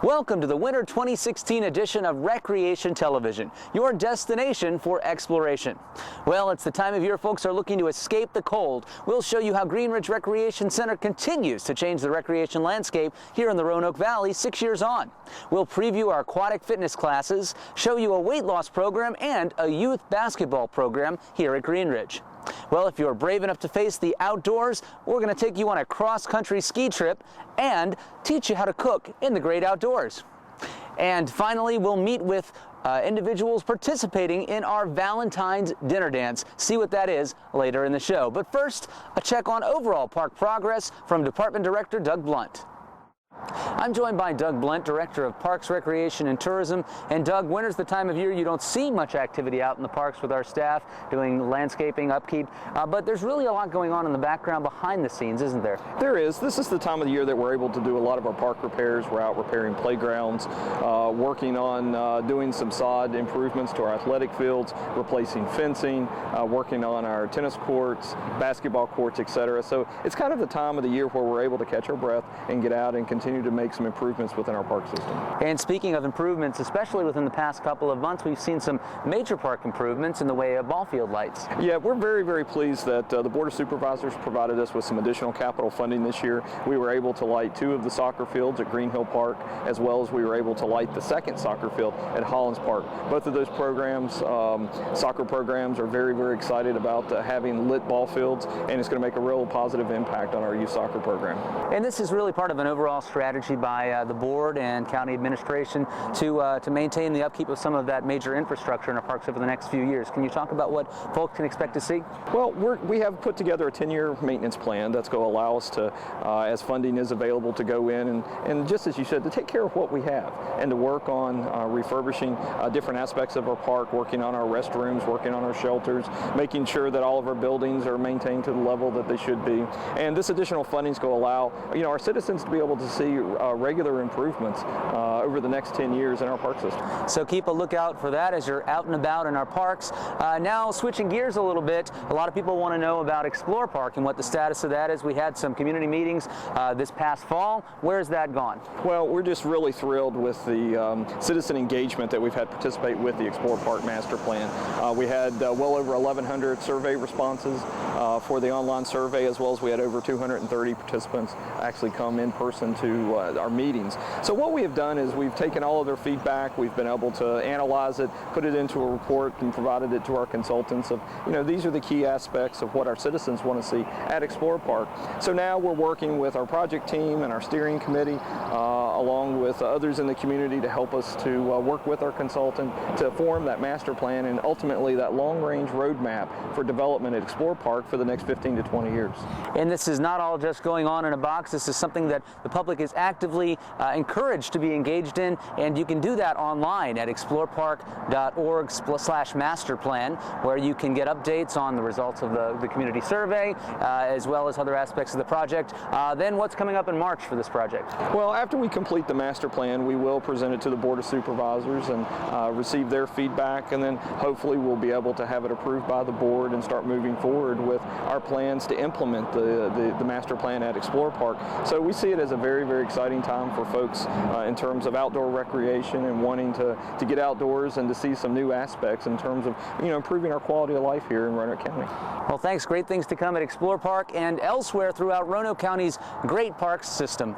Welcome to the winter 2016 edition of Recreation Television, your destination for exploration. Well, it's the time of year folks are looking to escape the cold. We'll show you how Green Ridge Recreation Center continues to change the recreation landscape here in the Roanoke Valley 6 years on. We'll preview our aquatic fitness classes, show you a weight loss program, and a youth basketball program here at Green Ridge. Well, if you're brave enough to face the outdoors, we're going to take you on a cross-country ski trip and teach you how to cook in the great outdoors. And finally, we'll meet with individuals participating in our Valentine's dinner dance. See what that is later in the show. But first, a check on overall park progress from Department Director Doug Blunt. I'm joined by Doug Blunt, Director of Parks, Recreation, and Tourism. And Doug, winter's the time of year you don't see much activity out in the parks with our staff doing landscaping, upkeep, but there's really a lot going on in the background behind the scenes, isn't there? There is. This is the time of the year that we're able to do a lot of our park repairs. We're out repairing playgrounds, working on doing some sod improvements to our athletic fields, replacing fencing, working on our tennis courts, basketball courts, etc. So it's kind of the time of the year where we're able to catch our breath and get out and continue to make some improvements within our park system. And speaking of improvements, especially within the past couple of months, we've seen some major park improvements in the way of ball field lights. Yeah, we're very, very pleased that the Board of Supervisors provided us with some additional capital funding this year. We were able to light 2 of the soccer fields at Green Hill Park, as well as we were able to light the second soccer field at Hollins Park. Both of those programs, soccer programs, are very, very excited about having lit ball fields, and it's going to make a real positive impact on our youth soccer program. And this is really part of an overall strategy by the board and county administration to maintain the upkeep of some of that major infrastructure in our parks over the next few years. Can you talk about what folks can expect to see? Well, we have put together a 10-year maintenance plan that's going to allow us to, as funding is available, to go in and just as you said, to take care of what we have and to work on refurbishing different aspects of our park, working on our restrooms, working on our shelters, making sure that all of our buildings are maintained to the level that they should be. And this additional funding is going to allow our citizens to be able to see regular improvements over the next 10 years in our park system. So keep a lookout for that as you're out and about in our parks. Now switching gears a little bit, a lot of people want to know about Explore Park and what the status of that is. We had some community meetings this past fall. Where's that gone? Well, we're just really thrilled with the citizen engagement that we've had participate with the Explore Park Master Plan. We had well over 1,100 survey responses for the online survey, as well as we had over 230 participants actually come in person to our meetings. So what we have done is we've taken all of their feedback, we've been able to analyze it, put it into a report, and provided it to our consultants of, these are the key aspects of what our citizens want to see at Explore Park. So now we're working with our project team and our steering committee, along with others in the community, to help us to work with our consultant to form that master plan and ultimately that long-range roadmap for development at Explore Park for the next 15 to 20 years. And this is not all just going on in a box. This is something that the public is actively encouraged to be engaged in, and you can do that online at explorepark.org/masterplan, where you can get updates on the results of the community survey, as well as other aspects of the project. Then what's coming up in March for this project? Well, after we complete the master plan, we will present it to the Board of Supervisors and receive their feedback, and then hopefully we'll be able to have it approved by the board and start moving forward with our plans to implement the master plan at Explore Park. So we see it as a very, very exciting time for folks in terms of outdoor recreation and wanting to get outdoors and to see some new aspects in terms of improving our quality of life here in Roanoke County. Well, thanks. Great things to come at Explore Park and elsewhere throughout Roanoke County's great parks system.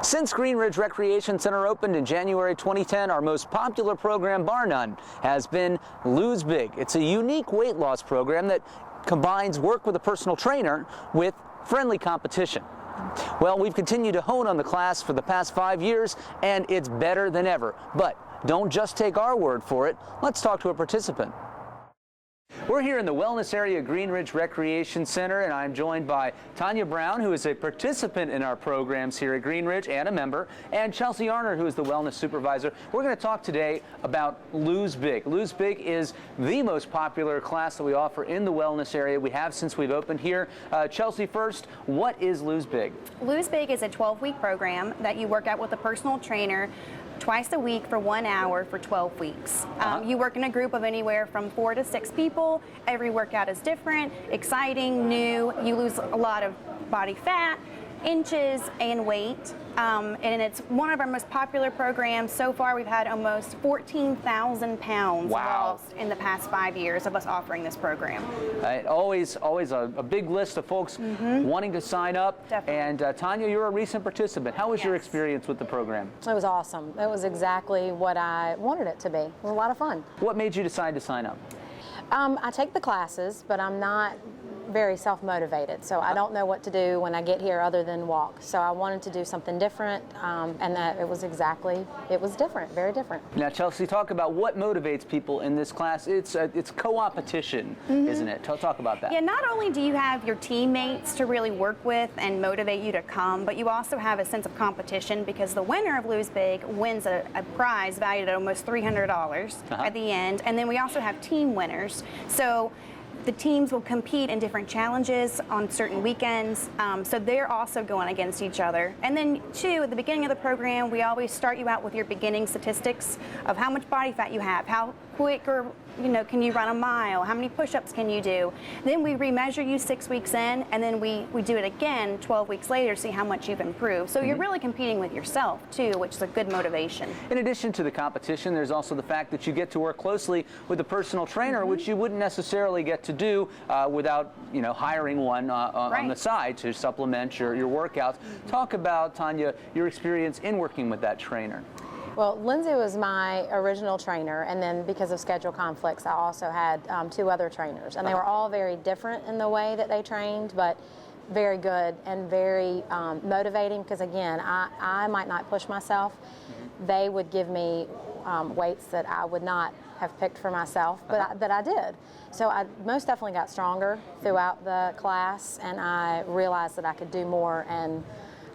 Since Green Ridge Recreation Center opened in January 2010, our most popular program, bar none, has been Lose Big. It's a unique weight loss program that combines work with a personal trainer with friendly competition. Well, we've continued to hone on the class for the past 5 years, and it's better than ever. But don't just take our word for it. Let's talk to a participant. We're here in the wellness area of Green Ridge Recreation Center, and I'm joined by Tanya Brown, who is a participant in our programs here at Green Ridge and a member, and Chelsea Arner, who is the wellness supervisor. We're going to talk today about Lose Big. Lose Big is the most popular class that we offer in the wellness area. We have since we've opened here. Chelsea, first, what is Lose Big? Lose Big is a 12-week program that you work out with a personal trainer twice a week for 1 hour for 12 weeks. You work in a group of anywhere from 4 to 6 people. Every workout is different, exciting, new. You lose a lot of body fat, inches and weight, and it's one of our most popular programs. So far, we've had almost 14,000 pounds lost in the past 5 years of us offering this program. Always a big list of folks wanting to sign up. Definitely. And Tanya, you're a recent participant. How was your experience with the program? It was awesome. It was exactly what I wanted it to be. It was a lot of fun. What made you decide to sign up? I take the classes, but I'm not very self-motivated, so I don't know what to do when I get here other than walk. So I wanted to do something different, and that it was different, very different. Now, Chelsea, talk about what motivates people in this class. It's co-opetition, isn't it? Talk about that. Yeah, not only do you have your teammates to really work with and motivate you to come, but you also have a sense of competition because the winner of Lose Big wins a prize valued at almost $300 at the end, and then we also have team winners. So the teams will compete in different challenges on certain weekends, so they're also going against each other. And then, too, at the beginning of the program, we always start you out with your beginning statistics of how much body fat you have, how quick or can you run a mile, how many push-ups can you do. Then we remeasure you 6 weeks in, and then we do it again 12 weeks later to see how much you've improved. So you're really competing with yourself, too, which is a good motivation. In addition to the competition, there's also the fact that you get to work closely with a personal trainer, which you wouldn't necessarily get to do without hiring one on the side to supplement your workouts. Talk about, Tanya, your experience in working with that trainer. Well, Lindsay was my original trainer, and then because of schedule conflicts, I also had 2 other trainers, and they were all very different in the way that they trained, but very good and very motivating because, again, I might not push myself. They would give me weights that I would not have picked for myself, but that I did. So I most definitely got stronger throughout the class, and I realized that I could do more and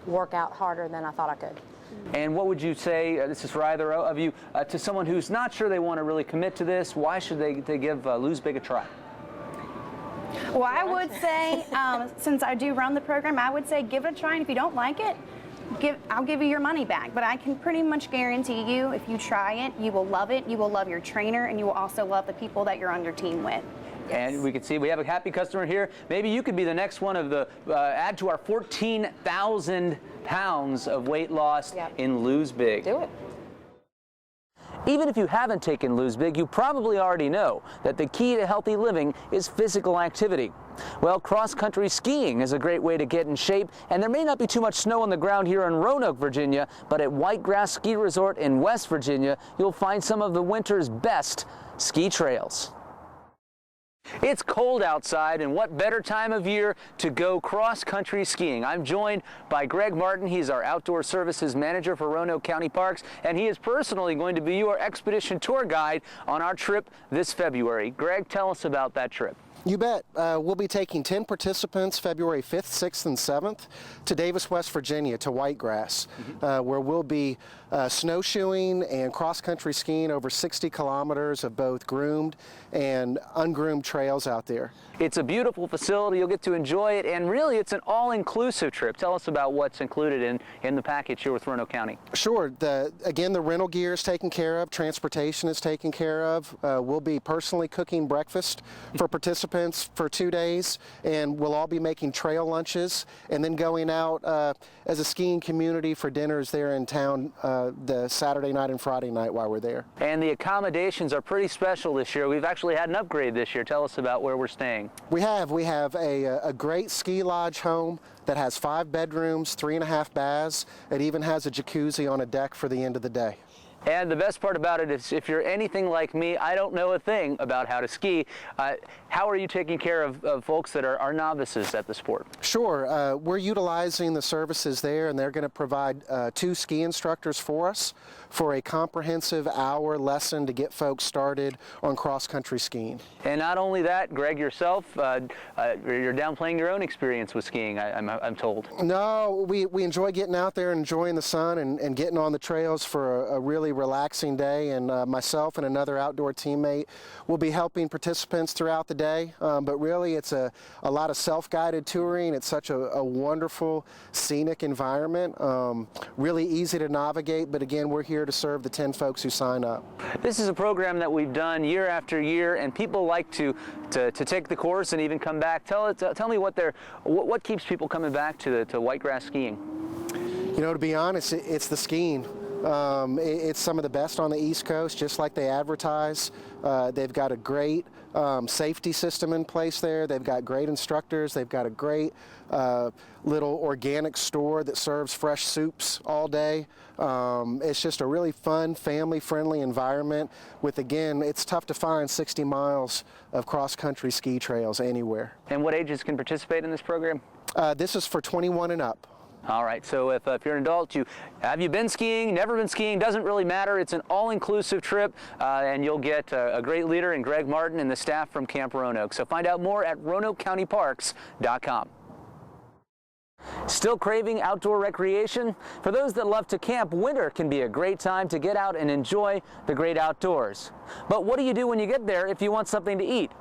work out harder than I thought I could. And what would you say, this is for either of you, to someone who's not sure they want to really commit to this, why should they give Lose Big a try? Well, I would say, since I do run the program, I would say give it a try, and if you don't like it, I'll give you your money back. But I can pretty much guarantee you, if you try it, you will love it, you will love your trainer, and you will also love the people that you're on your team with. And we can see we have a happy customer here. Maybe you could be the next one of the add to our 14,000 pounds of weight loss in Lose Big. Do it. Even if you haven't taken Lose Big, you probably already know that the key to healthy living is physical activity. Well, cross-country skiing is a great way to get in shape, and there may not be too much snow on the ground here in Roanoke, Virginia, but at Whitegrass Ski Resort in West Virginia, you'll find some of the winter's best ski trails. It's cold outside, and what better time of year to go cross-country skiing? I'm joined by Greg Martin. He's our Outdoor Services Manager for Roanoke County Parks, and he is personally going to be your expedition tour guide on our trip this February. Greg, tell us about that trip. You bet. We'll be taking 10 participants February 5th, 6th, and 7th to Davis, West Virginia, to Whitegrass, where we'll be snowshoeing and cross-country skiing over 60 kilometers of both groomed and ungroomed trails out there. It's a beautiful facility. You'll get to enjoy it, and really it's an all-inclusive trip. Tell us about what's included in the package here with Roanoke County. Sure. Again, the rental gear is taken care of. Transportation is taken care of. We'll be personally cooking breakfast for participants for 2 days, and we'll all be making trail lunches and then going out as a skiing community for dinners there in town the Saturday night and Friday night while we're there. And the accommodations are pretty special this year. We've actually had an upgrade this year. Tell us about where we're staying. We have a great ski lodge home that has 5 bedrooms, 3.5 baths. It even has a jacuzzi on a deck for the end of the day. And the best part about it is if you're anything like me, I don't know a thing about how to ski. How are you taking care of folks that are novices at the sport? Sure. We're utilizing the services there, and they're going to provide 2 ski instructors for us for a comprehensive hour lesson to get folks started on cross-country skiing. And not only that, Greg, yourself, you're downplaying your own experience with skiing, I'm told. No, we enjoy getting out there and enjoying the sun and getting on the trails for a really really relaxing day, and myself and another outdoor teammate will be helping participants throughout the day. But really, it's a lot of self-guided touring. It's such a wonderful, scenic environment. Really easy to navigate, but again, we're here to serve the 10 folks who sign up. This is a program that we've done year after year, and people like to take the course and even come back. Tell me what keeps people coming back to whitegrass skiing. You know, to be honest, it's the skiing. It's some of the best on the East Coast, just like they advertise. They've got a great safety system in place there. They've got great instructors. They've got a great little organic store that serves fresh soups all day. It's just a really fun, family-friendly environment with, again, it's tough to find 60 miles of cross-country ski trails anywhere. And what ages can participate in this program? This is for 21 and up. All right, so if you're an adult, have you been skiing, never been skiing, doesn't really matter. It's an all-inclusive trip, and you'll get a great leader in Greg Martin and the staff from Camp Roanoke. So find out more at RoanokeCountyParks.com. Still craving outdoor recreation? For those that love to camp, winter can be a great time to get out and enjoy the great outdoors. But what do you do when you get there if you want something to eat?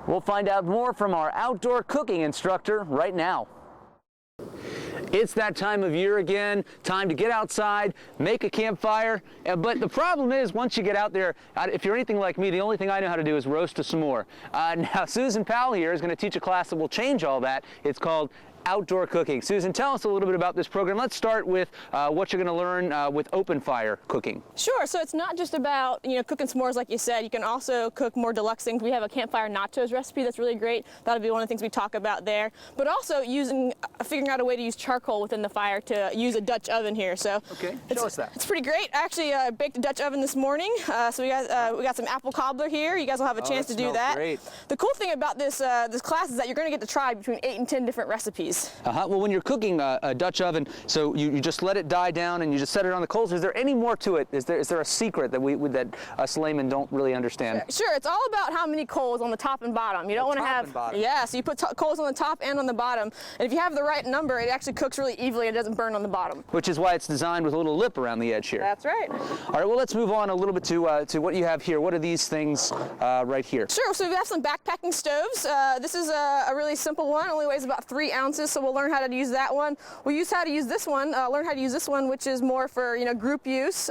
We'll find out more from our outdoor cooking instructor right now. It's that time of year again, time to get outside, make a campfire, but the problem is once you get out there, if you're anything like me, the only thing I know how to do is roast a s'more. Now Susan Powell here is going to teach a class that will change all that. It's called outdoor cooking. Susan, tell us a little bit about this program. Let's start with what you're going to learn with open fire cooking. Sure. So it's not just about cooking s'mores like you said. You can also cook more deluxe things. We have a campfire nachos recipe that's really great. That'll be one of the things we talk about there. But also figuring out a way to use charcoal within the fire to use a Dutch oven here. So okay, show us that. It's pretty great. I actually baked a Dutch oven this morning. So we got some apple cobbler here. You guys will have a chance to do that. Great. The cool thing about this class is that you're going to get to try between 8 and 10 different recipes. Well, when you're cooking a Dutch oven, so you just let it die down and you just set it on the coals. Is there any more to it? Is there a secret that us laymen don't really understand? Sure. It's all about how many coals on the top and bottom. You don't want to have. Yeah. So you put coals on the top and on the bottom, and if you have the right number, it actually cooks really evenly and it doesn't burn on the bottom. Which is why it's designed with a little lip around the edge here. That's right. All right. Well, let's move on a little bit to what you have here. What are these things right here? Sure. So we have some backpacking stoves. This is a really simple one. It only weighs about 3 ounces. So we'll learn how to use that one. We'll learn how to use this one, which is more for group use,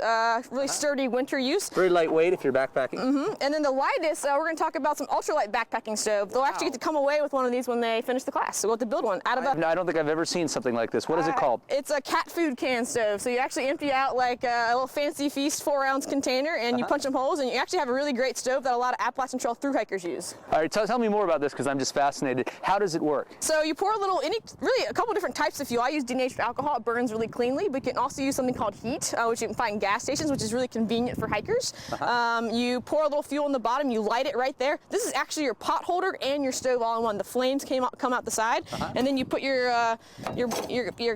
really sturdy winter use. Very lightweight if you're backpacking. And then the lightest, we're going to talk about some ultralight backpacking stove. They'll actually get to come away with one of these when they finish the class. So we'll have to build one out of I don't think I've ever seen something like this. What is it called? It's a cat food can stove. So you actually empty out like a little Fancy Feast 4-ounce container, and you punch some holes, and you actually have a really great stove that a lot of Appalachian Trail thru hikers use. All right, tell me more about this because I'm just fascinated. How does it work? So you pour a couple different types of fuel. I use denatured alcohol. It burns really cleanly. We can also use something called heat, which you can find in gas stations, which is really convenient for hikers. You pour a little fuel in the bottom, you light it right there. This is actually your pot holder and your stove all in one. The flames come out the side, and then you put your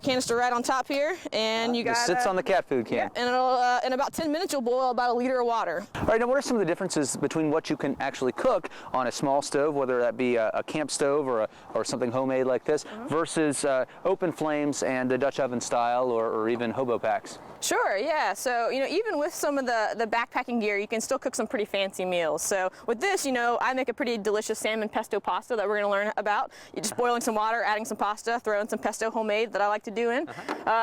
canister right on top here, and you got. It sits on the cat food can. Yeah, and it'll in about 10 minutes you'll boil about 1 liter of water. All right, now what are some of the differences between what you can actually cook on a small stove, whether that be a camp stove or something homemade like this, versus open flames and a Dutch oven style or even hobo packs? Sure, yeah. So, even with some of the backpacking gear, you can still cook some pretty fancy meals. So with this, I make a pretty delicious salmon pesto pasta that we're going to learn about. You're just boiling some water, adding some pasta, throwing some pesto homemade that I like to do in.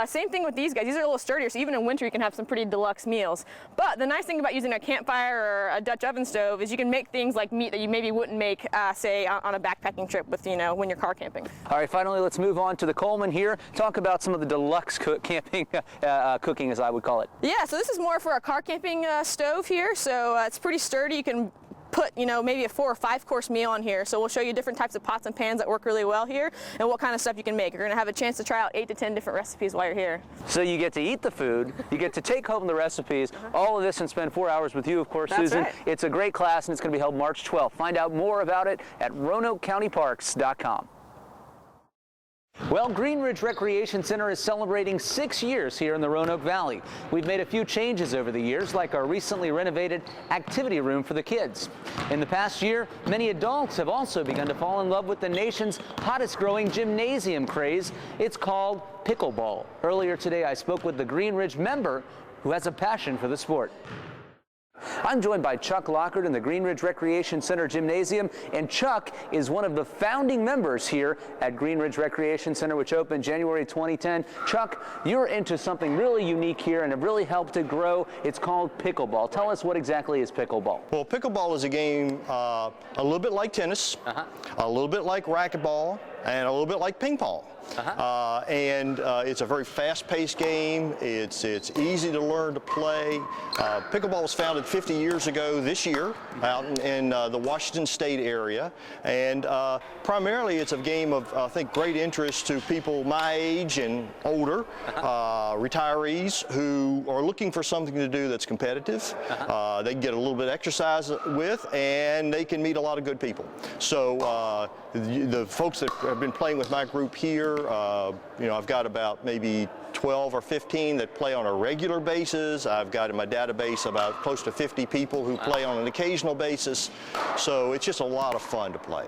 Same thing with these guys. These are a little sturdier, so even in winter you can have some pretty deluxe meals. But the nice thing about using a campfire or a Dutch oven stove is you can make things like meat that you maybe wouldn't make, say, on a backpacking trip with, when you're car camping. All right, finally, let's move on to the Coleman here. Talk about some of the deluxe camping cooking, as I would call it. Yeah, so this is more for a car camping stove here. So it's pretty sturdy. You can put, maybe a 4 or 5 course meal on here. So we'll show you different types of pots and pans that work really well here and what kind of stuff you can make. You're going to have a chance to try out 8 to 10 different recipes while you're here. So you get to eat the food, you get to take home the recipes, all of this, and spend 4 hours with you, of course, That's Susan. Right. It's a great class, and it's going to be held March 12th. Find out more about it at RoanokeCountyParks.com. Well, Green Ridge Recreation Center is celebrating 6 years here in the Roanoke Valley. We've made a few changes over the years, like our recently renovated activity room for the kids. In the past year, many adults have also begun to fall in love with the nation's hottest growing gymnasium craze. It's called Pickleball. Earlier today, I spoke with the Green Ridge member who has a passion for the sport. I'm joined by Chuck Lockard in the Green Ridge Recreation Center Gymnasium, and Chuck is one of the founding members here at Green Ridge Recreation Center, which opened January 2010. Chuck, you're into something really unique here and have really helped it grow. It's called pickleball. Tell us what exactly is pickleball. Well, pickleball is a game a little bit like tennis, a little bit like racquetball, and a little bit like ping pong. It's a very fast-paced game. It's easy to learn to play. Pickleball was founded 50 years ago this year out in the Washington State area, and primarily it's a game of, I think, great interest to people my age and older, retirees who are looking for something to do that's competitive. They can get a little bit of exercise with, and they can meet a lot of good people. So the folks that have been playing with my group here, I've got about maybe 12 or 15 that play on a regular basis. I've got in my database about close to 50 people who play on an occasional basis. So it's just a lot of fun to play.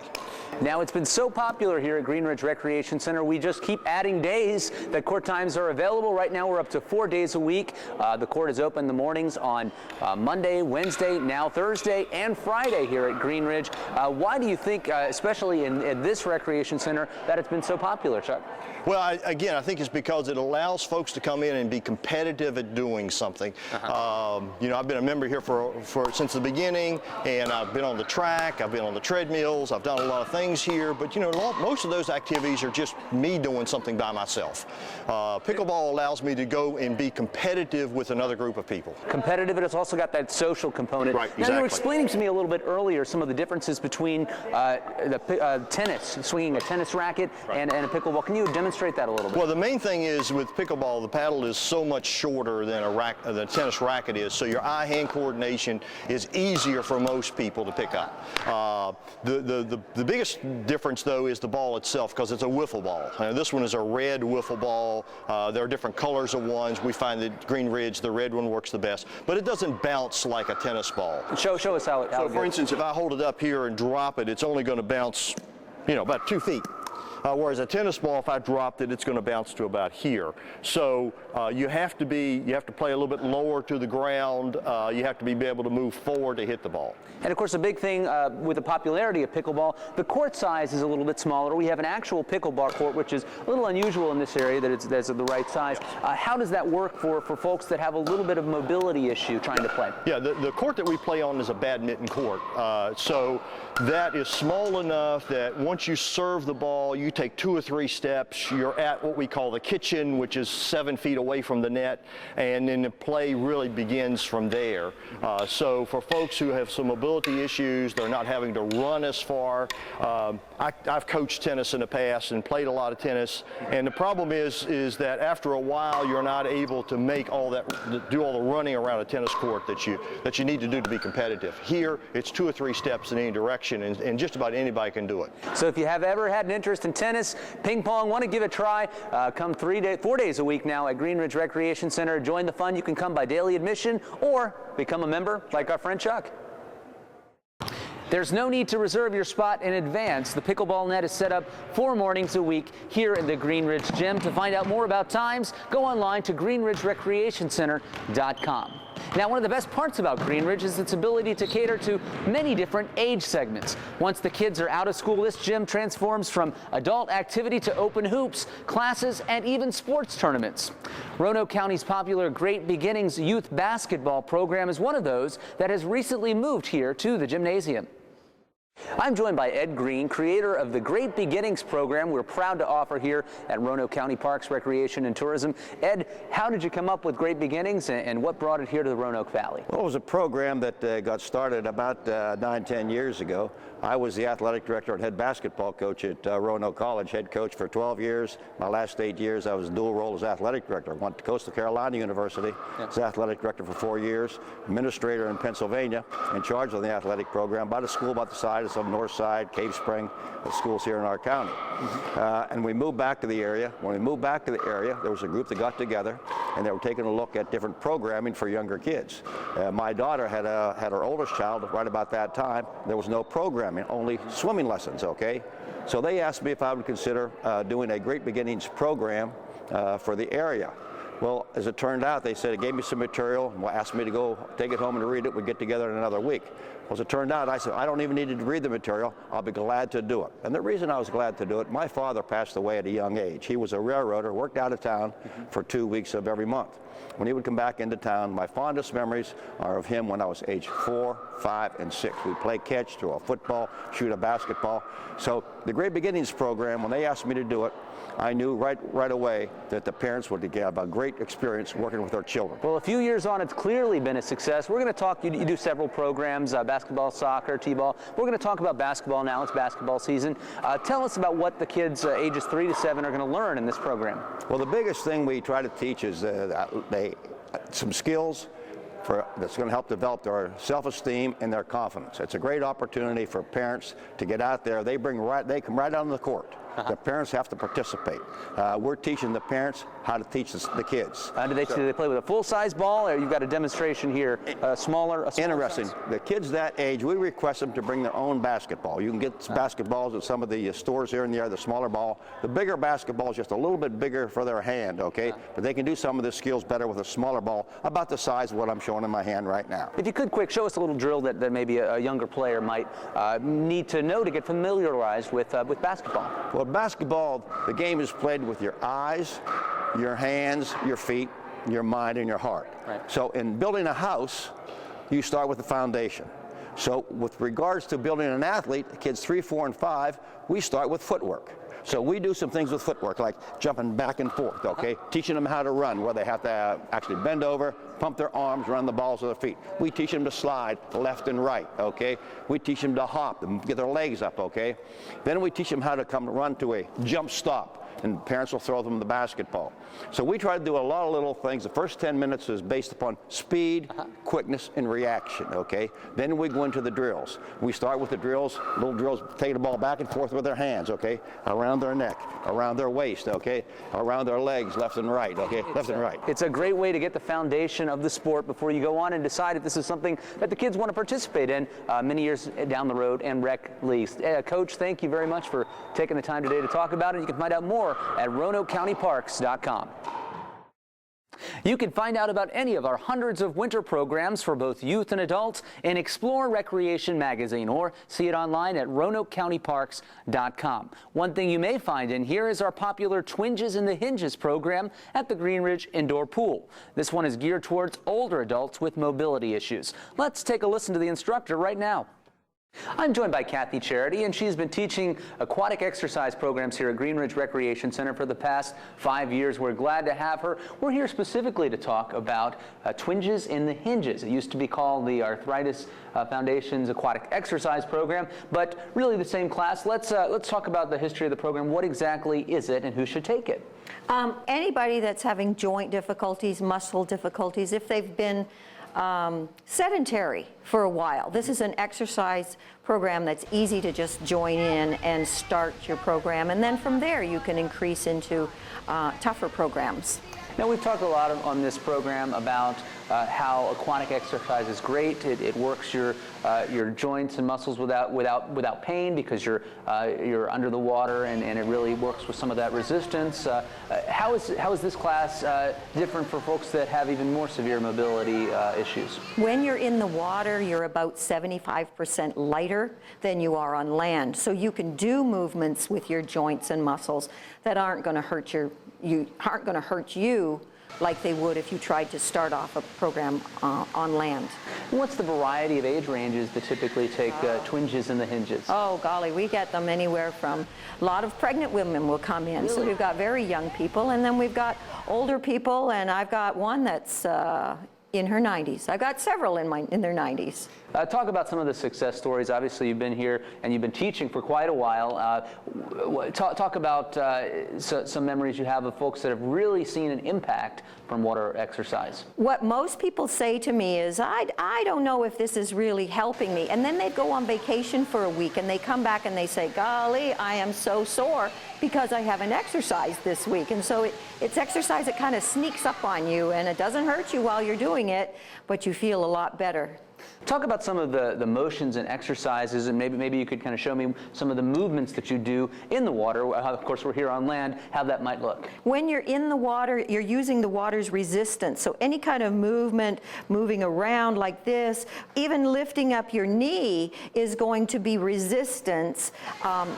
Now, it's been so popular here at Green Ridge Recreation Center, we just keep adding days that court times are available. Right now, we're up to 4 days a week. The court is open in the mornings on Monday, Wednesday, now Thursday, and Friday here at Green Ridge. Why do you think, especially in this recreation center, that it's been so popular, Chuck? Well, I think it's because it allows folks to come in and be competitive at doing something. I've been a member here since the beginning, and I've been on the track, I've been on the treadmills, I've done a lot of things here, but most of those activities are just me doing something by myself. Pickleball allows me to go and be competitive with another group of people. Competitive, but it's also got that social component. Right, now, exactly. you were explaining to me a little bit earlier some of the differences between tennis, swinging a tennis racket, and a pickleball. Can you demonstrate that a little bit? Well, the main thing is with pickleball, the paddle is so much shorter than the tennis racket is, so your eye-hand coordination is easier for most people to pick up. The biggest difference, though, is the ball itself, because it's a wiffle ball. This one is a red wiffle ball. There are different colors of ones. We find that Green Ridge, the red one, works the best, but it doesn't bounce like a tennis ball. Show us how it So, goes. for instance, if I hold it up here and drop it, it's only going to bounce, about 2 feet. Whereas a tennis ball, if I dropped it, it's going to bounce to about here. So you have to play a little bit lower to the ground. You have to be able to move forward to hit the ball. And of course, a big thing with the popularity of pickleball, the court size is a little bit smaller. We have an actual pickleball court, which is a little unusual in this area, that's the right size. How does that work for folks that have a little bit of mobility issue trying to play? Yeah, the court that we play on is a badminton court. So that is small enough that once you serve the ball, you take 2 or 3 steps. You're at what we call the kitchen, which is 7 feet away from the net, and then the play really begins from there. So for folks who have some mobility issues, they're not having to run as far. I've coached tennis in the past and played a lot of tennis, and the problem is that after a while you're not able to make do all the running around a tennis court that you need to do to be competitive. Here, it's 2 or 3 steps in any direction, and just about anybody can do it. So if you have ever had an interest in tennis, ping pong, want to give it a try, come 4 days a week now at Green Ridge Recreation Center. Join the fun. You can come by daily admission or become a member like our friend Chuck. There's no need to reserve your spot in advance. The pickleball net is set up 4 mornings a week here at the Green Ridge Gym. To find out more about times, go online to greenridgerecreationcenter.com. Now, one of the best parts about Green Ridge is its ability to cater to many different age segments. Once the kids are out of school, this gym transforms from adult activity to open hoops, classes, and even sports tournaments. Roanoke County's popular Great Beginnings youth basketball program is one of those that has recently moved here to the gymnasium. I'm joined by Ed Green, creator of the Great Beginnings program we're proud to offer here at Roanoke County Parks, Recreation and Tourism. Ed, how did you come up with Great Beginnings and what brought it here to the Roanoke Valley? Well, it was a program that got started about 9-10 years ago. I was the athletic director and head basketball coach at Roanoke College, head coach for 12 years. My last 8 years, I was dual role as athletic director. I went to Coastal Carolina University as athletic director for 4 years, administrator in Pennsylvania, in charge of the athletic program, about a school about the size of some Northside, Cave Spring, schools here in our county. And we moved back to the area. When we moved back to the area, there was a group that got together and they were taking a look at different programming for younger kids. My daughter had her oldest child right about that time. There was no programming, only swimming lessons, okay? So they asked me if I would consider doing a Great Beginnings program for the area. Well, as it turned out, they said it gave me some material, asked me to go take it home and read it. We'd get together in another week. Well, as it turned out, I said, I don't even need to read the material. I'll be glad to do it. And the reason I was glad to do it, my father passed away at a young age. He was a railroader, worked out of town for 2 weeks of every month. When he would come back into town, my fondest memories are of him when I was age 4, 5, and 6. We'd play catch, throw a football, shoot a basketball. So the Great Beginnings program, when they asked me to do it, I knew right away that the parents would have a great experience working with their children. Well, a few years on, it's clearly been a success. We're going to talk, you do several programs, basketball, soccer, t-ball. We're going to talk about basketball now. It's basketball season. Tell us about what the kids ages 3 to 7 are going to learn in this program. Well, the biggest thing we try to teach is some skills that's going to help develop their self-esteem and their confidence. It's a great opportunity for parents to get out there. They come right out on the court. The parents have to participate. We're teaching the parents how to teach the kids. Do they play with a full-size ball, or you've got a demonstration here, smaller? Interesting. Size? The kids that age, we request them to bring their own basketball. You can get basketballs at some of the stores here and there, the smaller ball. The bigger basketball is just a little bit bigger for their hand, okay? But they can do some of the skills better with a smaller ball, about the size of what I'm showing in my hand right now. If you could quick show us a little drill that maybe a younger player might need to know to get familiarized with basketball. Well, basketball, the game is played with your eyes, your hands, your feet, your mind, and your heart. Right. So in building a house, you start with the foundation. So with regards to building an athlete, kids 3, 4, and 5, we start with footwork. So we do some things with footwork, like jumping back and forth, okay? Teaching them how to run, where they have to actually bend over, pump their arms, run the balls with their feet. We teach them to slide left and right, okay? We teach them to hop and get their legs up, okay? Then we teach them how to come run to a jump stop, and parents will throw them the basketball. So we try to do a lot of little things. The first 10 minutes is based upon speed, quickness, and reaction, okay? Then we go into the drills. We start with the drills, little drills, take the ball back and forth with their hands, okay? Around their neck, around their waist, okay? Around their legs, left and right, okay? Left and right. It's a great way to get the foundation of the sport before you go on and decide if this is something that the kids want to participate in many years down the road and rec leagues. Coach, thank you very much for taking the time today to talk about it. You can find out more at RoanokeCountyParks.com. You can find out about any of our hundreds of winter programs for both youth and adults in Explore Recreation magazine, or see it online at RoanokeCountyParks.com. One thing you may find in here is our popular Twinges and the Hinges program at the Green Ridge Indoor Pool. This one is geared towards older adults with mobility issues. Let's take a listen to the instructor right now. I'm joined by Kathy Charity, and she's been teaching aquatic exercise programs here at Green Ridge Recreation Center for the past 5 years. We're glad to have her. We're here specifically to talk about Twinges and the Hinges. It used to be called the Arthritis Foundation's aquatic exercise program, but really the same class. Let's talk about the history of the program. What exactly is it, and who should take it? Anybody that's having joint difficulties, muscle difficulties, if they've been sedentary for a while. This is an exercise program that's easy to just join in and start your program, and then from there you can increase into tougher programs. Now, we've talked a lot on this program about how aquatic exercise is great. It works your joints and muscles without pain, because you're under the water, and it really works with some of that resistance. How is this class different for folks that have even more severe mobility issues? When you're in the water, you're about 75% lighter than you are on land, so you can do movements with your joints and muscles that aren't going to hurt you like they would if you tried to start off a program on land. What's the variety of age ranges that typically take Twinges and the Hinges? Oh, golly, we get them anywhere from, a lot of pregnant women will come in. Really? So we've got very young people, and then we've got older people, and I've got one that's in her 90s. I've got several in their 90s. Talk about some of the success stories. Obviously, you've been here and you've been teaching for quite a while. Talk about some memories you have of folks that have really seen an impact from water exercise. What most people say to me is, I don't know if this is really helping me. And then they go on vacation for a week and they come back and they say, golly, I am so sore because I haven't exercised this week. And so it's exercise that kind of sneaks up on you, and it doesn't hurt you while you're doing it, but you feel a lot better. Talk about some of the motions and exercises, and maybe you could kind of show me some of the movements that you do in the water. Of course, we're here on land, how that might look. When you're in the water, you're using the water's resistance. So any kind of movement, moving around like this, even lifting up your knee is going to be resistance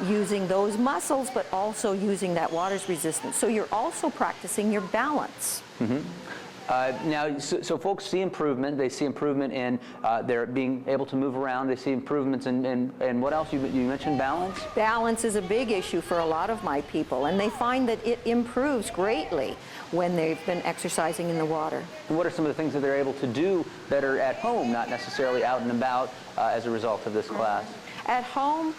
using those muscles, but also using that water's resistance. So you're also practicing your balance. Mm-hmm. Now, so folks see improvement. They see improvement in their being able to move around. They see improvements in what else? You mentioned balance? Balance is a big issue for a lot of my people, and they find that it improves greatly when they've been exercising in the water. And what are some of the things that they're able to do that are at home, not necessarily out and about as a result of this class? At home,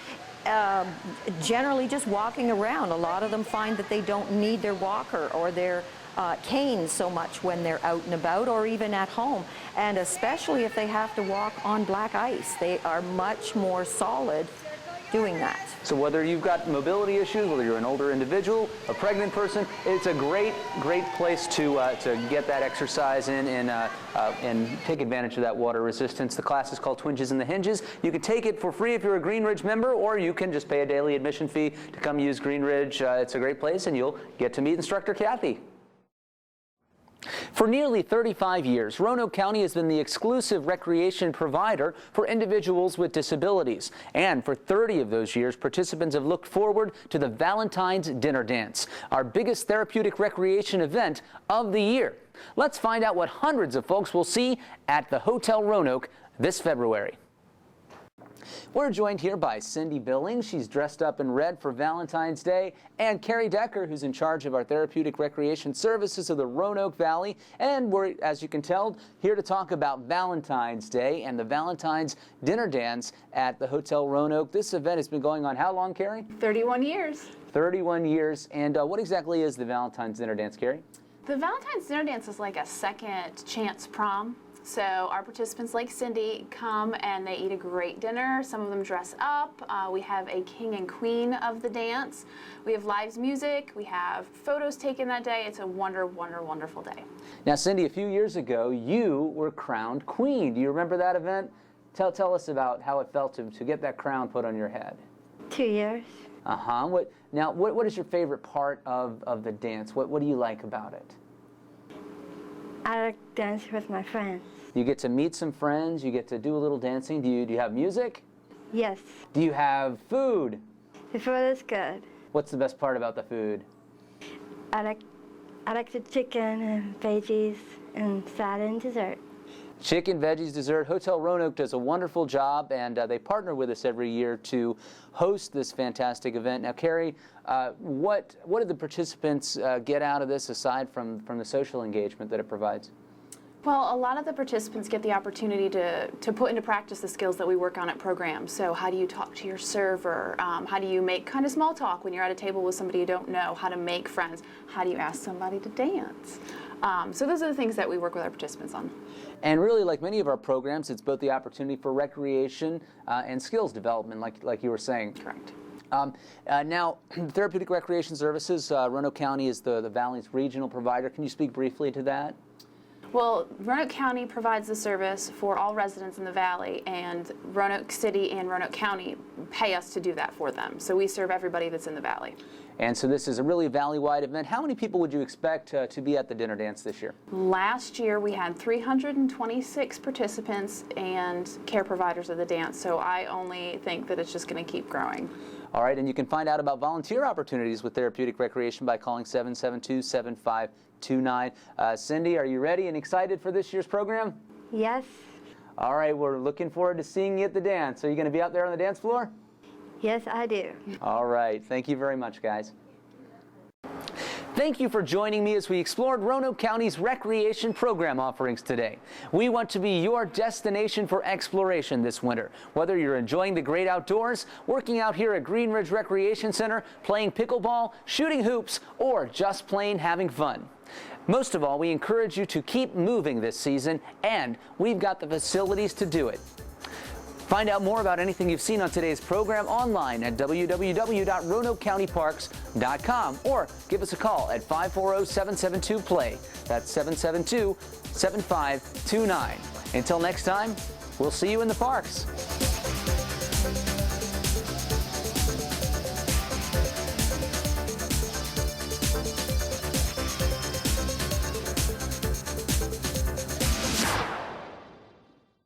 generally just walking around. A lot of them find that they don't need their walker or their canes so much when they're out and about or even at home, and especially if they have to walk on black ice. They are much more solid doing that. So whether you've got mobility issues, whether you're an older individual, a pregnant person, it's a great place to get that exercise in and take advantage of that water resistance. The class is called Twinges and the Hinges. You can take it for free if you're a Green Ridge member, or you can just pay a daily admission fee to come use Green Ridge. It's a great place, and you'll get to meet instructor Kathy. For nearly 35 years, Roanoke County has been the exclusive recreation provider for individuals with disabilities. And for 30 of those years, participants have looked forward to the Valentine's Dinner Dance, our biggest therapeutic recreation event of the year. Let's find out what hundreds of folks will see at the Hotel Roanoke this February. We're joined here by Cindy Billings. She's dressed up in red for Valentine's Day, and Carrie Decker, who's in charge of our therapeutic recreation services of the Roanoke Valley. And we're, as you can tell, here to talk about Valentine's Day and the Valentine's Dinner Dance at the Hotel Roanoke. This event has been going on how long, Carrie? 31 years. 31 years. And what exactly is the Valentine's Dinner Dance, Carrie? The Valentine's Dinner Dance is like a second chance prom. So our participants like Cindy come and they eat a great dinner. Some of them dress up. We have a king and queen of the dance. We have live music. We have photos taken that day. It's a wonderful day. Now, Cindy, a few years ago, you were crowned queen. Do you remember that event? Tell us about how it felt to get that crown put on your head. 2 years. Uh-huh. What is your favorite part of the dance? What do you like about it? I like to dance with my friends. You get to meet some friends. You get to do a little dancing. Do you have music? Yes. Do you have food? The food is good. What's the best part about the food? I like the chicken and veggies and salad and dessert. Chicken, veggies, dessert. Hotel Roanoke does a wonderful job, and they partner with us every year to host this fantastic event. Now, Carrie, what did the participants get out of this aside from the social engagement that it provides? Well, a lot of the participants get the opportunity to put into practice the skills that we work on at programs. So how do you talk to your server? How do you make kind of small talk when you're at a table with somebody you don't know? How to make friends? How do you ask somebody to dance? So those are the things that we work with our participants on. And really, like many of our programs, it's both the opportunity for recreation and skills development, like you were saying. Correct. Now, Therapeutic Recreation Services, Roanoke County is the Valley's regional provider. Can you speak briefly to that? Well, Roanoke County provides the service for all residents in the Valley, and Roanoke City and Roanoke County pay us to do that for them. So we serve everybody that's in the Valley. And so this is a really valley-wide event. How many people would you expect to be at the dinner dance this year? Last year we had 326 participants and care providers of the dance, so I only think that it's just going to keep growing. All right, and you can find out about volunteer opportunities with Therapeutic Recreation by calling 772-7529. Cindy, are you ready and excited for this year's program? Yes. All right, we're looking forward to seeing you at the dance. Are you going to be out there on the dance floor? Yes, I do. All right, thank you very much, guys. Thank you for joining me as we explored Roanoke County's recreation program offerings today. We want to be your destination for exploration this winter. Whether you're enjoying the great outdoors, working out here at Green Ridge Recreation Center, playing pickleball, shooting hoops, or just plain having fun. Most of all, we encourage you to keep moving this season, and we've got the facilities to do it. Find out more about anything you've seen on today's program online at www.roanokecountyparks.com or give us a call at 540-772-PLAY. That's 772-7529. Until next time, We'll see you in the parks.